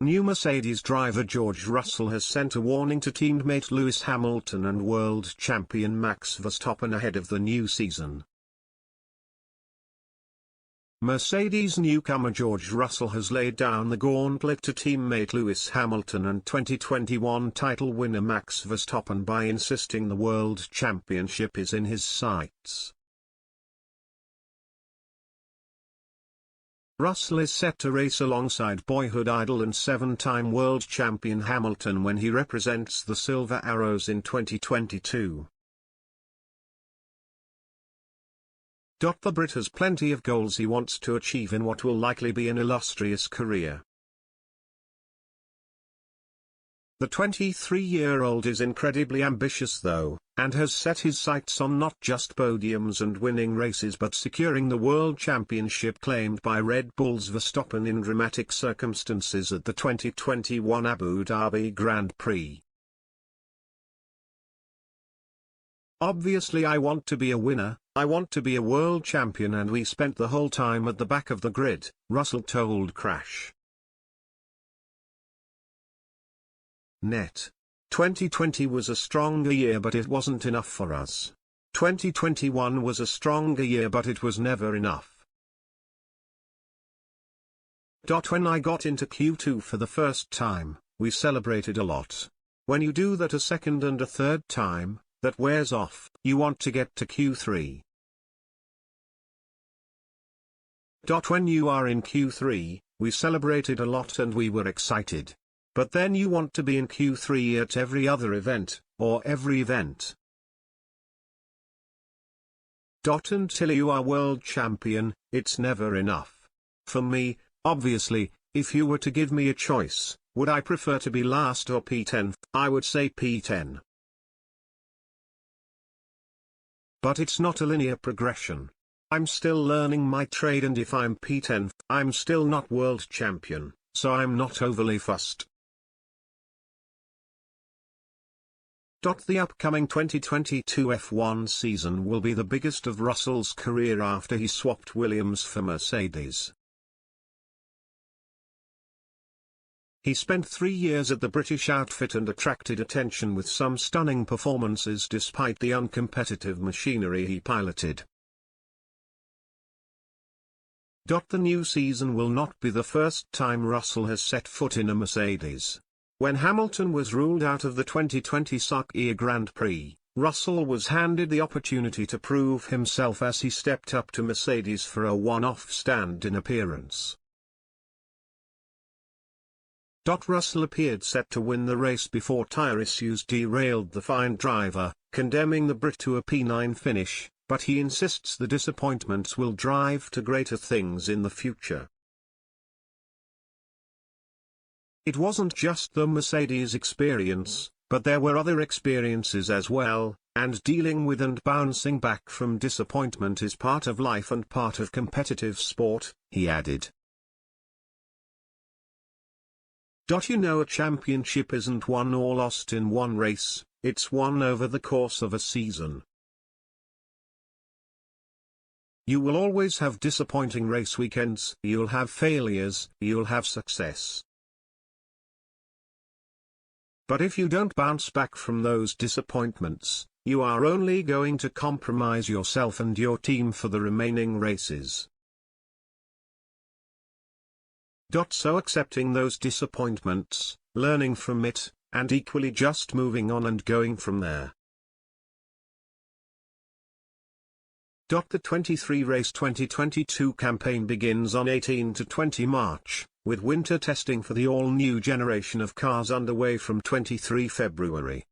New Mercedes driver George Russell has sent a warning to teammate Lewis Hamilton and world champion Max Verstappen ahead of the new season. Mercedes newcomer George Russell has laid down the gauntlet to teammate Lewis Hamilton and 2021 title winner Max Verstappen by insisting the World Championship is in his sights. Russell is set to race alongside boyhood idol and seven-time world champion Hamilton when he represents the Silver Arrows in 2022. The Brit has plenty of goals he wants to achieve in what will likely be an illustrious career. The 23-year-old is incredibly ambitious though, and has set his sights on not just podiums and winning races but securing the World Championship claimed by Red Bull's Verstappen in dramatic circumstances at the 2021 Abu Dhabi Grand Prix. "Obviously I want to be a winner, I want to be a world champion, and we spent the whole time at the back of the grid," Russell told Crash. Net. 2020 was a stronger year but it wasn't enough for us. 2021 was a stronger year but it was never enough. When I got into Q2 for the first time, we celebrated a lot. When you do that a second and a third time, that wears off. You want to get to Q3. When you are in Q3, we celebrated a lot and we were excited. But then you want to be in Q3 at every other event, or every event. Until you are world champion, it's never enough. For me, obviously, if you were to give me a choice, would I prefer to be last or P10, I would say P10. But it's not a linear progression. I'm still learning my trade, and if I'm P10, I'm still not world champion, so I'm not overly fussed. The upcoming 2022 F1 season will be the biggest of Russell's career after he swapped Williams for Mercedes. He spent 3 years at the British outfit and attracted attention with some stunning performances despite the uncompetitive machinery he piloted. The new season will not be the first time Russell has set foot in a Mercedes. When Hamilton was ruled out of the 2020 Sakhir Grand Prix, Russell was handed the opportunity to prove himself as he stepped up to Mercedes for a one-off stand-in appearance. Russell appeared set to win the race before tyre issues derailed the fine driver, condemning the Brit to a P9 finish, but he insists the disappointments will drive to greater things in the future. It wasn't just the Mercedes experience, but there were other experiences as well, and dealing with and bouncing back from disappointment is part of life and part of competitive sport, he added. You know, a championship isn't won or lost in one race, it's won over the course of a season. You will always have disappointing race weekends, you'll have failures, you'll have success. But if you don't bounce back from those disappointments, you are only going to compromise yourself and your team for the remaining races. So accepting those disappointments, learning from it, and equally just moving on and going from there. The 23 Race 2022 campaign begins on 18 to 20 March, with winter testing for the all-new generation of cars underway from 23 February.